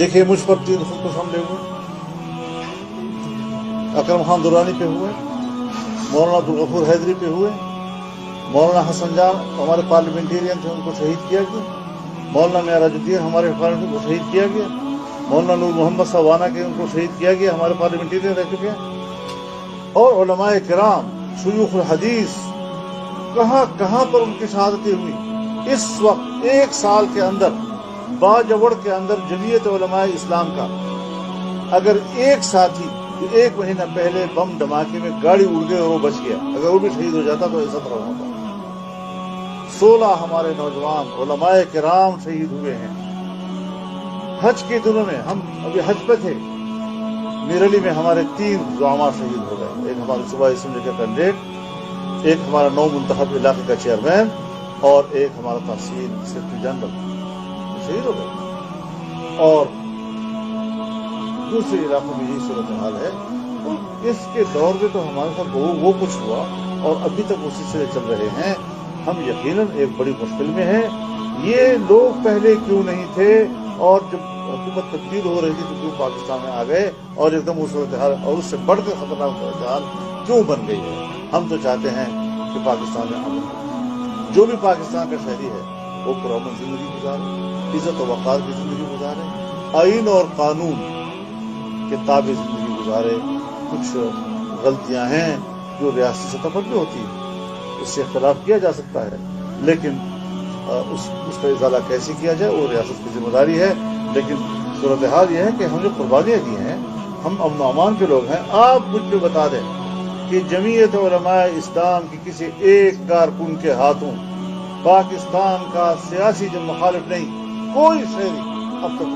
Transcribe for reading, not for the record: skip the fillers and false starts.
دیکھیے مجھ پر 3 خودکش حملے ہوئے، اکرم خان درانی پہ ہوئے، مولانا عبدالغفور حیدری پہ ہوئے، مولانا حسن جان ہمارے پارلیمنٹیرین تھے ان کو شہید کیا گیا، مولانا معراج الدین ہمارے پارلیمنٹ کو شہید کیا گیا، مولانا نور محمد سوانا کے ان کو شہید کیا گیا، ہمارے پارلیمنٹیرین رہ چکے ہیں، اور علماء کرام شیوخ الحدیث کہاں کہاں پر ان کی شہادتیں ہوئی۔ اس وقت 1 سال کے اندر باجوڑ کے اندر جمعیت علماء اسلام کا اگر ایک ساتھی جو 1 مہینہ پہلے بم دھماکے میں گاڑی اڑ گئی اور وہ بچ گیا، اگر وہ بھی شہید ہو جاتا تو ایسا طرح ہوتا۔ 16 ہمارے نوجوان علماء کرام شہید ہوئے ہیں۔ حج کے دنوں میں ہم ابھی حج پہ تھے، میرلی میں ہمارے 3 زعما شہید ہو گئے، ایک ہمارے صوبائی اسمبلی کا کینڈیڈیٹ، ایک ہمارا نو منتخب علاقے کا چیئرمین، اور ایک ہمارا تحصیل سیکرٹری جنرل شہید ہو گئے، اور دوسرے علاقوں میں یہی صورتحال ہے۔ تو اس کے دور میں تو ہمارے ساتھ وہ کچھ ہوا اور ابھی تک وہ سلسلے چل رہے ہیں۔ ہم یقیناً ایک بڑی مشکل میں ہیں۔ یہ لوگ پہلے کیوں نہیں تھے، اور جب حکومت تبدیل ہو رہی تھی تو کیوں پاکستان میں آ گئے، اور ایک دم وہ صورتحال اور اس سے بڑھ کر خطرناک صورتحال کیوں بن گئی ہے۔ ہم تو چاہتے ہیں کہ پاکستان میں امن ہو، جو بھی پاکستان کا شہری ہے وہ پرامن زندگی گزارے، عزت و وقار کی زندگی گزارے، آئین اور قانون کے تابع زندگی گزارے۔ کچھ غلطیاں ہیں جو ریاستی سطح پر بھی ہوتی ہیں، اس سے اختلاف کیا جا سکتا ہے، لیکن اس کا ازالہ کیسے کیا جائے وہ ریاست کی ذمہ داری ہے۔ لیکن صورتحال یہ ہے کہ ہم جو قربانیاں دی ہیں، ہم امن و امان کے لوگ ہیں۔ آپ مجھ پہ بتا دیں کہ جمعیت علماء اسلام کی کسی ایک کارکن کے ہاتھوں پاکستان کا سیاسی جو مخالف نہیں، کوئی شہری اب تک